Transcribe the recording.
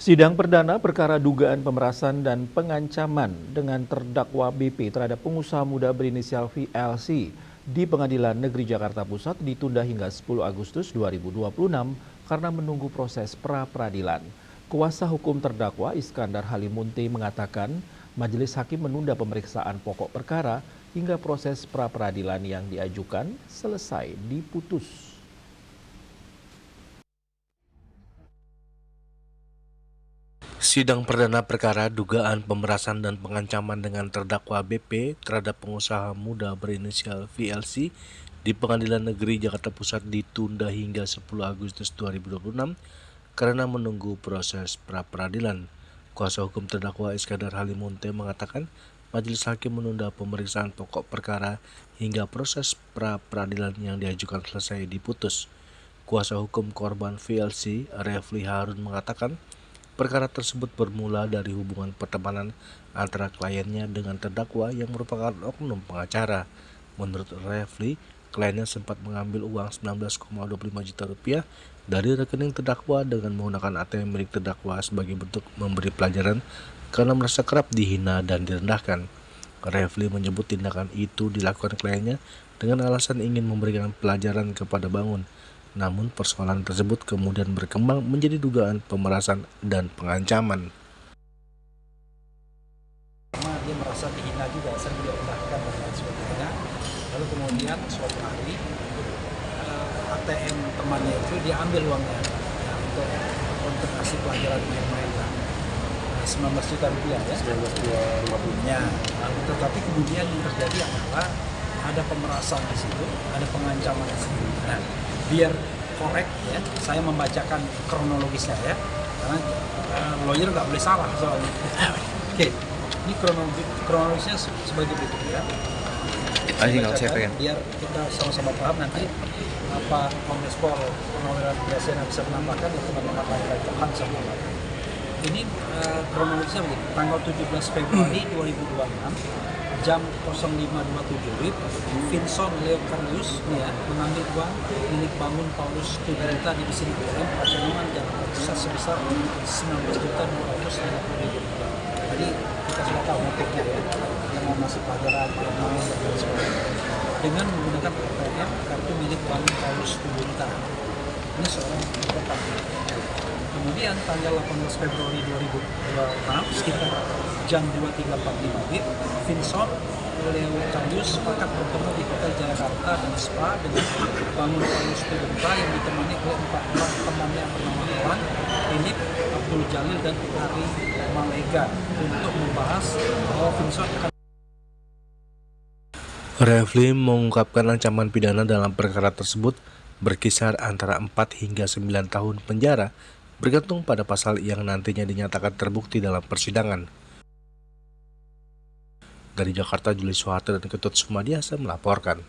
Sidang perdana perkara dugaan pemerasan dan pengancaman dengan terdakwa BP terhadap pengusaha muda berinisial VLC di Pengadilan Negeri Jakarta Pusat ditunda hingga 10 Agustus 2026 karena menunggu proses pra-peradilan. Kuasa hukum terdakwa Iskandar Halimunte mengatakan majelis hakim menunda pemeriksaan pokok perkara hingga proses pra-peradilan yang diajukan selesai diputus. Sidang perdana perkara dugaan pemerasan dan pengancaman dengan terdakwa BP terhadap pengusaha muda berinisial VLC di Pengadilan Negeri Jakarta Pusat ditunda hingga 10 Agustus 2026 karena menunggu proses pra-peradilan. Kuasa hukum terdakwa Iskandar Halimunte mengatakan majelis hakim menunda pemeriksaan pokok perkara hingga proses pra-peradilan yang diajukan selesai diputus. Kuasa hukum korban VLC, Refli Harun mengatakan perkara tersebut bermula dari hubungan pertemanan antara kliennya dengan terdakwa yang merupakan oknum pengacara. Menurut Refli, kliennya sempat mengambil uang 19,25 juta rupiah dari rekening terdakwa dengan menggunakan ATM milik terdakwa sebagai bentuk memberi pelajaran karena merasa kerap dihina dan direndahkan. Refli menyebut tindakan itu dilakukan kliennya dengan alasan ingin memberikan pelajaran kepada Bangun. Namun persoalan tersebut kemudian berkembang menjadi dugaan pemerasan dan pengancaman. Dia merasa dihina juga, sering direndahkan dan lain sebagainya. Lalu kemudian suatu hari ATM temannya itu diambil uangnya untuk kasih pelajaran mereka 19 juta rupiah ya. 19,50. Ya, tetapi kemudian yang terjadi adalah ada pemerasan di situ, ada pengancaman di situ. Nah, biar korek ya, saya membacakan kronologisnya ya, karena lawyer nggak boleh salah soalnya. Oke, ini kronologisnya sebagai berikut ya. Bacakan, biar kita sama-sama paham nanti apa Kombes Pol Purnawirawan biasanya bisa menambahkan dan teman-teman lain-lain paham sama ini. Kronologisnya begini, tanggal 17 Februari 2026 jam 05.27 WIB, Vinson Leo Carlius mengambil uang milik Bangun Paulus Tuberita di Sini BM Pacenongan Jakarta Pusat sebesar 19.250.000 rupiah. Jadi kita sudah tahu motifnya ya, yang mau masih pelajaran, yang mau dan sebagainya, dengan menggunakan ATM kartu milik Bangun Paulus Tuberita. Ini seorang advokat. Kemudian tanggal 18 Februari 2026 sekitar jam 23.45 WIB, Vinson Leo Carlius sepakat bertemu di Hotel Jakarta dan Spa dengan Bangun Paulus Tuberita yang ditemani oleh 4 orang temannya bernama Alan, Philip, Abdul Jalil dan Ari Malega untuk membahas bahwa Vinson akan. Refli mengungkapkan ancaman pidana dalam perkara tersebut berkisar antara 4 hingga 9 tahun penjara bergantung pada pasal yang nantinya dinyatakan terbukti dalam persidangan. Dari Jakarta, Julius Soeharto dan Ketut Sumadiasa melaporkan.